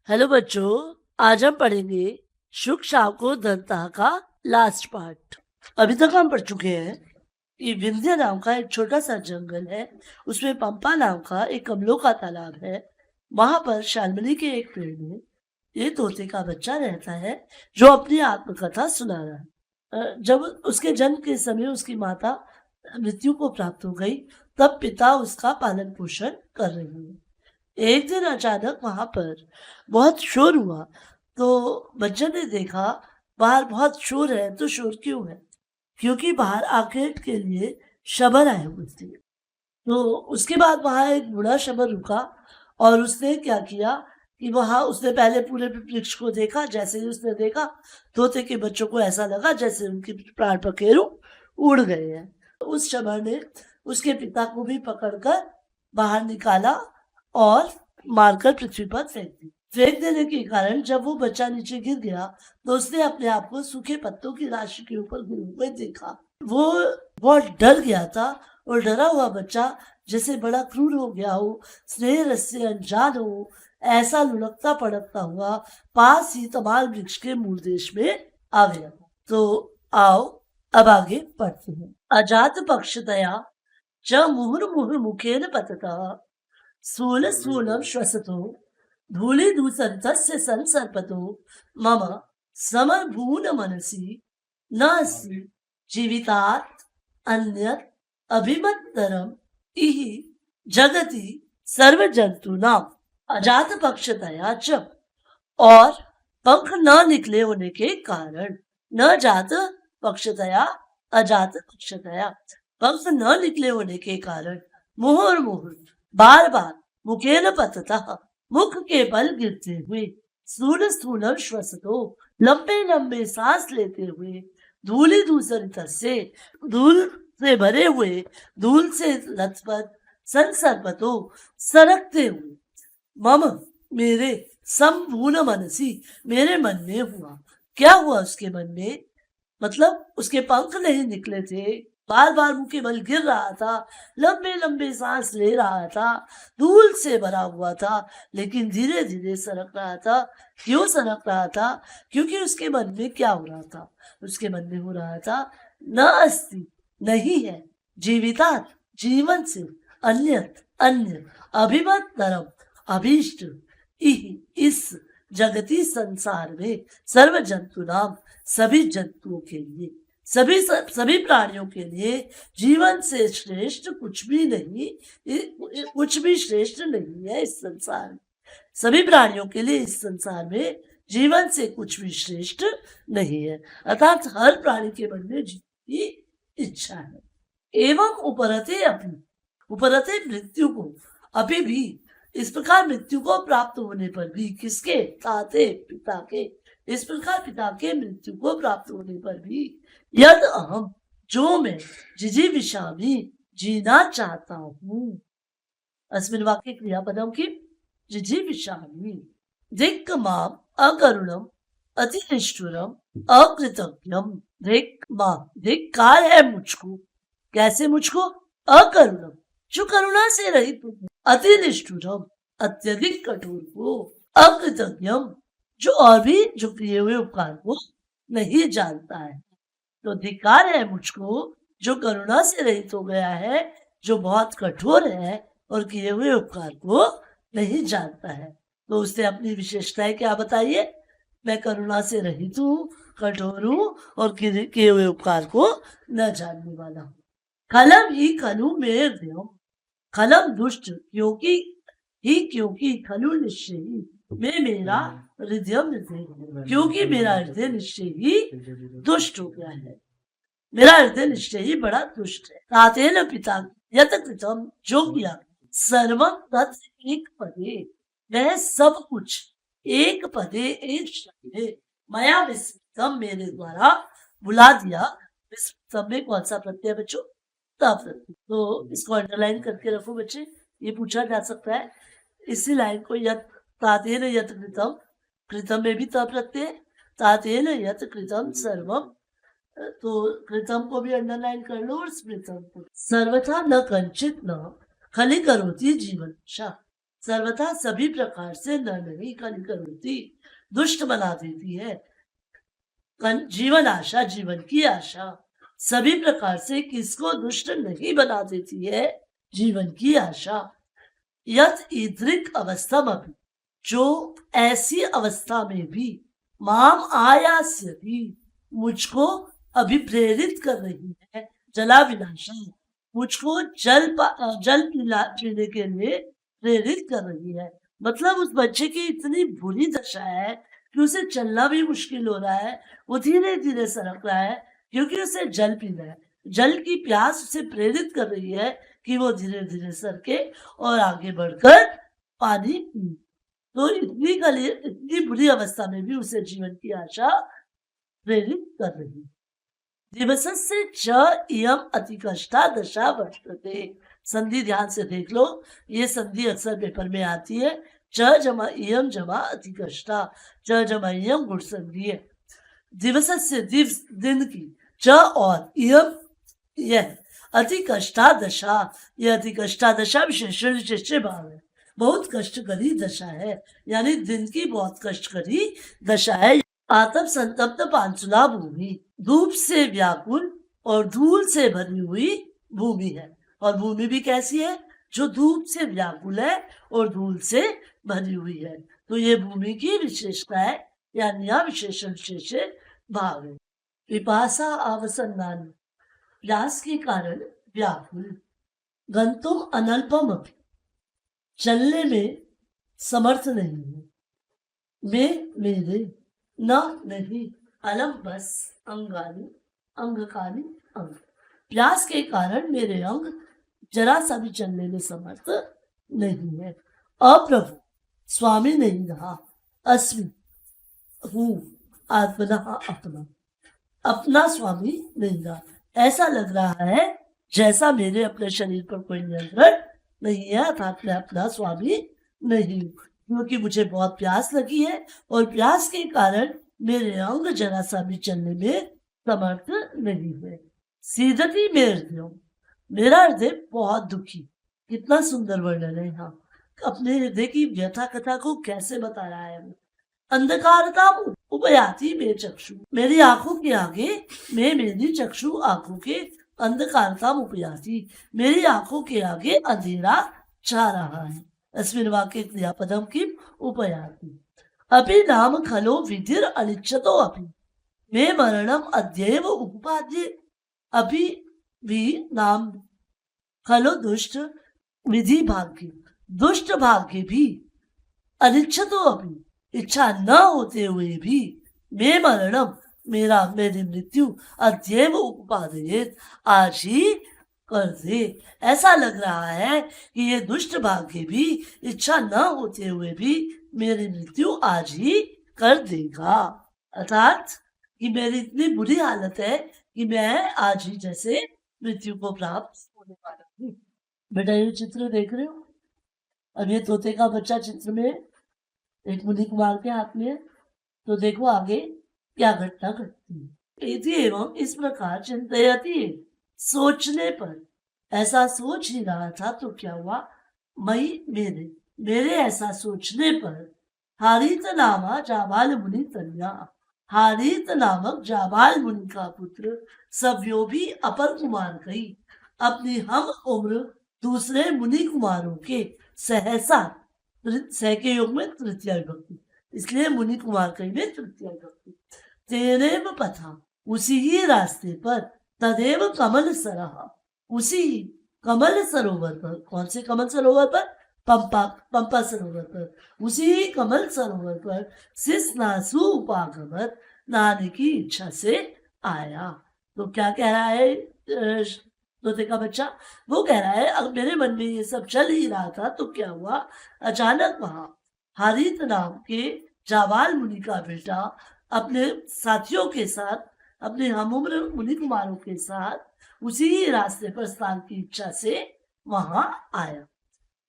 Hello बच्चों, आज हम पढ़ेंगे शुक शाको दंता का लास्ट पार्ट। अभी तक हम पढ़ चुके हैं कि विंध्य नाम का एक छोटा सा जंगल है, उसमें पंपा नाम का एक कमलों का तालाब है। वहां पर शाल्मली के एक पेड़ में एक तोते का बच्चा रहता है जो अपनी आत्मकथा सुना रहा है। जब उसके जन्म के समय उसकी माता मृत्यु को प्राप्त हो गई, तब पिता उसका पालन पोषण कर रहे हैं। एक दिन अचानक वहां पर बहुत शोर हुआ, तो बच्चन ने देखा बाहर बहुत शोर है। तो शोर क्यों है? क्योंकि बाहर आखेट के लिए शबर आए हुए थे। तो उसके बाद वहां एक बूढ़ा शबर रुका और उसने क्या किया कि वहां उसने पहले पूरे वृक्ष को देखा। जैसे ही उसने देखा, तोते के बच्चों को ऐसा लगा जैसे उनके प्राण पखेरु उड़ गए हैं। उस शबर ने उसके पिता को भी पकड़कर बाहर निकाला और मारकर पृथ्वी पर फेंक दी। फेंक देने के कारण जब वो बच्चा नीचे गिर गया, तो उसने अपने आप को सूखे पत्तों की राशि के ऊपर गिरे हुए देखा। वो बहुत डर गया था और डरा हुआ बच्चा जैसे बड़ा क्रूर हो गया हो, स्नेह रस से अनजान हो, ऐसा लुढ़कता पड़कता हुआ पास ही तमाल वृक्ष के मूल देश में आ गया। तो आओ अब आगे पढ़ते हैं। अजात पक्षतया च मुहुर्मुहुर्मुखेन पततः स्थूलस्थूलं श्वसतो धूलिधूसरितस्य संसर्पतो मम समभून मनसि नास्ति जीवितात् अन्यत् अभिमतरम इहि जगति सर्वजंतूनाम। अजात पक्षतया च, और पंख न निकले होने के कारण, न जात पक्षतया अजात पक्षतया, पंख न निकले होने के कारण, मुहुर मुहुर बार बार, मुखेन पततः मुख के बल गिरते हुए, स्थूल स्थूलम श्वसतो लंबे लंबे सांस लेते हुए, धूलि धूसरित से धूल से भरे हुए, धूल से लथपथ, संसर्पतो सरकते हुए, मम मेरे, संभून मनसी मेरे मन में हुआ। क्या हुआ उसके मन में? मतलब उसके पंख नहीं निकले थे, बार बार मुंह के बल गिर रहा था, लंबे लंबे सांस ले रहा था, धूल से भरा हुआ था, लेकिन धीरे धीरे सरक रहा था। क्यों सरक रहा था? क्योंकि उसके मन में क्या हो रहा था? उसके मन में हो रहा था, न अस्ति नहीं है, जीविता जीवन से, अन्य अन्य, अभिमत धर्म अभीष्ट, इस जगती संसार में, सर्व जंतु नाम सभी जंतुओं के लिए, सभी प्राणियों के लिए जीवन से श्रेष्ठ कुछ भी नहीं, कुछ भी श्रेष्ठ नहीं है इस संसार में। सभी प्राणियों के लिए इस संसार में जीवन से कुछ भी श्रेष्ठ नहीं है, अर्थात हर प्राणी के मन में जीवन की इच्छा है। एवं उपरते मृत्यु को, अभी भी इस प्रकार मृत्यु को प्राप्त होने पर भी, किसके? ताते पिता के। इस प्रकार पिता के मृत्यु को प्राप्त होने पर भी, यद अहम जो मैं, जिजीविषामि जीना चाहता हूँ। अस्मिन् वाक्ये क्रियापदम की जिजीविषामि, धिक् माम अकरुणम अतिनिष्ठुरम अकृतज्ञम। धिक्कार है मुझको। कैसे मुझको? अकरुणम, जो करुणा से रहित हूँ, अतिनिष्ठुरम अत्यधिक कठोर को, अकृतज्ञम जो और भी जो किए हुए उपकार को नहीं जानता है। तो धिक्कार है मुझको जो करुणा से रहित हो गया है, जो बहुत कठोर है और किए हुए उपकार को नहीं जानता है। तो उसने अपनी विशेषताएं क्या बताइए? मैं करुणा से रहित हूँ, कठोर हूँ और किए हुए उपकार को न जानने वाला हूँ। खलम ही खलु मेरे हृदय, खलम दुष्ट क्योंकि खलु निश्चयी में मेरा हृदय, क्योंकि मेरा हृदय निश्चय ही दुष्ट हो गया है। मेरा हृदय निश्चय ही बड़ा दुष्ट है। तातेन पिता यत कृतम, जो किया, सर्वम तत् एक पदे, वह सब कुछ एक पदे एक शब्द है, मया विस्मृतम मेरे द्वारा बुला दिया। विस्मृतम में कौन सा प्रत्यय बच्चों? प्रत्यय। तो इसको अंडरलाइन करके रखो बच्चे, ये पूछा जा सकता है। इसी लाइन को यत, तातेन यत कृतम, कृतम में भी त प्रत्यय, तातेन यत कृतम सर्वम, तो कृतम को भी अंडरलाइन कर लो और स्मृतम को। सर्वथा न कंचित न खलि करोति जीवन शा, सर्वथा सभी प्रकार से नरनरी कनिकरोती, दुष्ट बना देती है। जीवन आशा, जीवन की आशा सभी प्रकार से किसको दुष्ट नहीं बना देती है? जीवन की आशा। यत ईदृक अवस्था में, जो ऐसी अवस्था में भी माम आयास्यति, मुझको अभिप्रेरित कर रही है, जला विनाशा, मुझको जल पीने के लिए प्रेरित कर रही है। मतलब उस बच्चे की इतनी बुरी दशा है कि उसे चलना भी मुश्किल हो रहा है, वो धीरे धीरे सरक रहा है क्योंकि उसे जल पीना है। जल की प्यास उसे प्रेरित कर रही है कि वो धीरे धीरे सरके और आगे बढ़कर पानी पी। तो इतनी बुरी अवस्था में भी उसे जीवन की आशा प्रेरित कर रही है। दिवसस्य च इयम अतिकष्टा दशा वर्तते। संधि ध्यान से देख लो, ये संधि अक्सर पेपर में आती है। च जमा इयम जमा अतिकष्टा, च जमा इयम गुण संधि है। दिवसस्य दिवस दिन की, च और इयम यह, अतिकष्टा दशा, यह अतिकष्टा दशा विशेषण विशेष भाव है। बहुत कष्टकरी दशा है, यानी दिन की बहुत कष्टकरी दशा है। आतप संतप्त पांचुला भूमि, धूप से व्याकुल और धूल से भरी हुई भूमि है। और भूमि भी कैसी है? जो धूप से व्याकुल है और धूल से भरी हुई है। तो ये भूमि की विशेषता है, यानी यह विशेषण विशेष भाव है। पिपासा आवसन्नान, प्यास के कारण व्याकुल। गंतुम अनल्पम, चलने में समर्थ नहीं है। मेरे न नहीं, अलम बस, अंगानी अंगकानी अंग, प्यास के कारण मेरे अंग जरा सा भी चलने में समर्थ नहीं है। अप्रभु, स्वामी नहीं रहा। अस्मि, हूँ। आत्मना, अपना, अपना स्वामी नहीं रहा। ऐसा लग रहा है जैसा मेरे अपने शरीर पर कोई नियंत्रण नहीं है, अर्थात मैं अपना स्वामी नहीं हूँ, क्योंकि मुझे बहुत प्यास लगी है और प्यास के कारण मेरे अंग जरा सा भी चलने में समर्थ नहीं है। सीधती मेरा हृदय बहुत दुखी। कितना सुंदर वर्णन है यहाँ, अपने हृदय की व्यथा कथा को कैसे बता रहा है। अंधकारता उपयाती में चक्षु, मेरी आंखों के आगे, मेरी चक्षु आंखों के अंधकारता उपयाती, मेरी आंखों के आगे अंधेरा छा रहा है। अस्मिन् वाक्ये क्रियापदम की उपयाति। अभी नाम खलो विधिर अनिच्छतो अपि, मे मरणम अद्यैव उपपाद्ये। अभी भी नाम खलो दुष्ट, विधि भाग्य, दुष्ट भाग्य भी, अनिच्छतो अपि, इच्छा न होते हुए भी, मे मरणम, मेरी मृत्यु, अद्यैव उपपादयेत, आज ही कर दे। ऐसा लग रहा है कि ये दुष्ट भाग्य भी इच्छा न होते हुए भी मेरी मृत्यु आज ही कर देगा। अर्थात कि मेरी इतनी बुरी हालत है कि मैं आज ही जैसे मृत्यु को प्राप्त होने वाला हूँ। बेटा ये चित्र देख रहे हो, अब ये तोते का बच्चा चित्र में एक मुनि कुमार के हाथ में है। तो देखो आगे क्या घटना घटती है। एवं इस प्रकार चिंतयति, सोचने पर, ऐसा सोच ही रहा था तो क्या हुआ, मेरे ऐसा सोचने पर, हारित नामा जाबाल मुनि तन्या, हारित नामक जाबाल मुनि का पुत्र सव्यो भी अपर कुमार कही, अपनी हम उम्र दूसरे मुनि कुमारों के सहसा, सह के योग में तृतीया विभक्ति, इसलिए मुनि कुमार कही में तृतीया विभक्ति। तेरेव पथा, उसी ही रास्ते पर, तदेव कमल सरहा, उसी कमल सरोवर पर, कौन से कमल सरोवर पर, पंपा सरोवर पर, उसी कमल सरोवर पर सिस्नासु उपागमत, नहाने की इच्छा से आया। तो क्या कह रहा है तोते का बच्चा? वो कह रहा है अब मेरे मन में ये सब चल ही रहा था तो क्या हुआ, अचानक वहां हारित नाम के जाबाल मुनि का बेटा अपने साथियों के साथ, अपने हमउम्र मुनि कुमारों के साथ उसी रास्ते पर स्थान की इच्छा से वहां आया।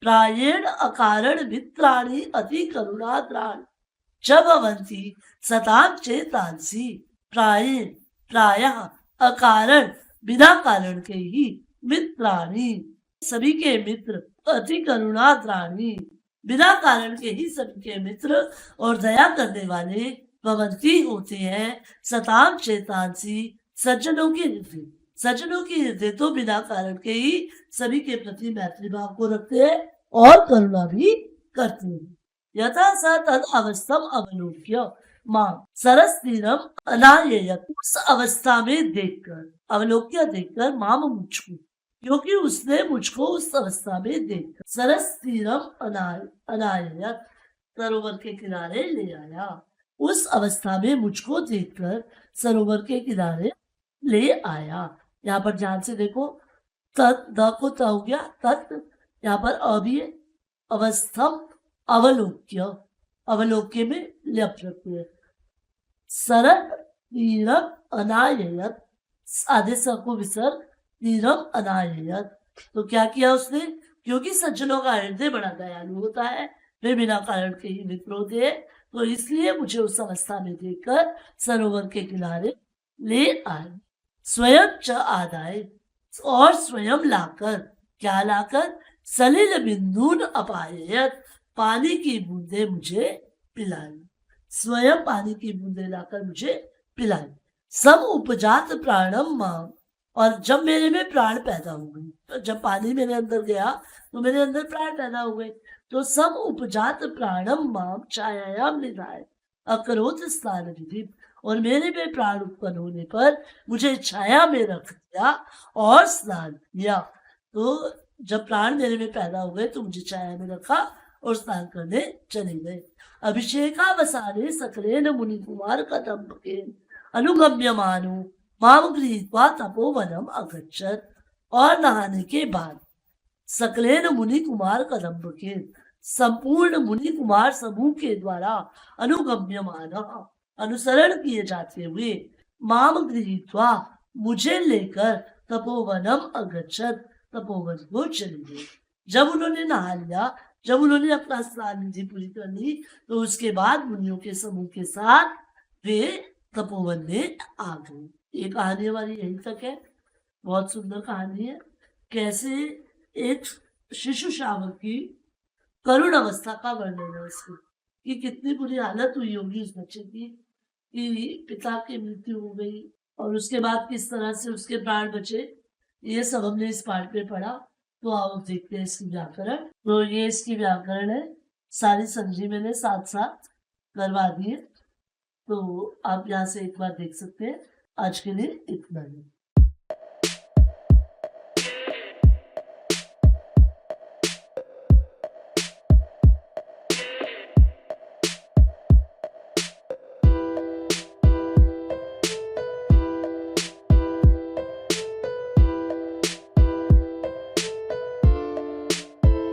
प्रायेण अकारण मित्राणि अति करुणाद्राण च भवन्ति सतां चेतांसि। प्रायेण, प्रायः, अकारण, बिना कारण के ही, मित्राणि, सभी के मित्र, अति करुणाद्राणी, बिना कारण के ही सबके मित्र और दया करने वाले भवंती होते हैं। सताम चेतांसी, सज्जनों की हृदय, सज्जनों की हृदय तो बिना कारण के ही सभी के प्रति मैत्री भाव को रखते हैं और करुणा भी करते हैं। यथा स तद अवस्थम अवलोक्य मां सरस तीरम अनाययत, उस अवस्था में देखकर, अवलोक्य देखकर, माम मुझको, क्योंकि उसने मुझको उस अवस्था में देखकर, सरस तीरम अनाययत, सरोवर के किनारे ले आया। उस अवस्था में मुझको देखकर सरोवर के किनारे ले आया। यहाँ पर ध्यान से देखो, तत् द को त हो गया, तत् यहाँ पर अ भी है, अवस्थम अवलोक्य, अवलोक्य में लप रखते हैं। सरल तीरम अनाययत, आधे स को विसर्ग, तीरम अनाययत, तो क्या किया उसने? क्योंकि सज्जनों का हृदय बड़ा दयालु होता है, वे बिना कारण के ही मित्र होते हैं, तो इसलिए मुझे उस अवस्था में देखकर सरोवर के किनारे ले आए। स्वयं च आदाय, और स्वयं लाकर, क्या लाकर? सलिल बिंदुन अपाययत, पानी की बूंदे मुझे पिलाई। स्वयं पानी की बूंदे लाकर मुझे पिलाई। सब उपजात प्राणम मां, और जब मेरे में प्राण पैदा हो गई, तो जब पानी मेरे अंदर गया तो मेरे अंदर प्राण पैदा हो गए, तो सब उपजात प्राणम माम छायायाम निधाय अकरोत स्नान विधि, और मेरे में प्राण उत्पन्न होने पर मुझे छाया में रख दिया और स्नान किया। तो जब प्राण मेरे में पैदा हो गए तो मुझे छाया में रखा और स्नान करने चले गए। अभिषेकावसाने सकलेन मुनि कुमार कदम्बकेन अनुगम्यमानो माम गृहीत्वा तपोवनम अगच्छत, और नहाने के बाद सकलेन मुनि कुमार कदम्बकेन, संपूर्ण मुनि कुमार समूह के द्वारा अनुगम्यमान, अनुसरण किए जाते हुए, माम गृहीत्वा, मुझे लेकर, तपोवनम अगच्छत, तपोवन को चले गए। जब उन्होंने नहा लिया, जब उन्होंने अपना स्नान विधि पूरी कर ली, तो उसके बाद मुनियों के समूह के साथ वे तपोवन में आ गए। ये कहानी हमारी यहीं तक है। बहुत सुंदर कहानी है, कैसे एक शिशु शावक की करुण अवस्था का वर्णन है इसमें, कि कितनी बुरी हालत हुई होगी उस बच्चे की, कि पिता की मृत्यु हो गई और उसके बाद किस तरह से उसके प्राण बचे, ये सब हमने इस पाठ में पढ़ा। तो आओ देखते हैं इसकी व्याकरण। तो ये इसकी व्याकरण है, सारी समझी मैंने साथ साथ करवा दी है, तो आप यहाँ से एक बार देख सकते हैं। आज के लिए इतना ही।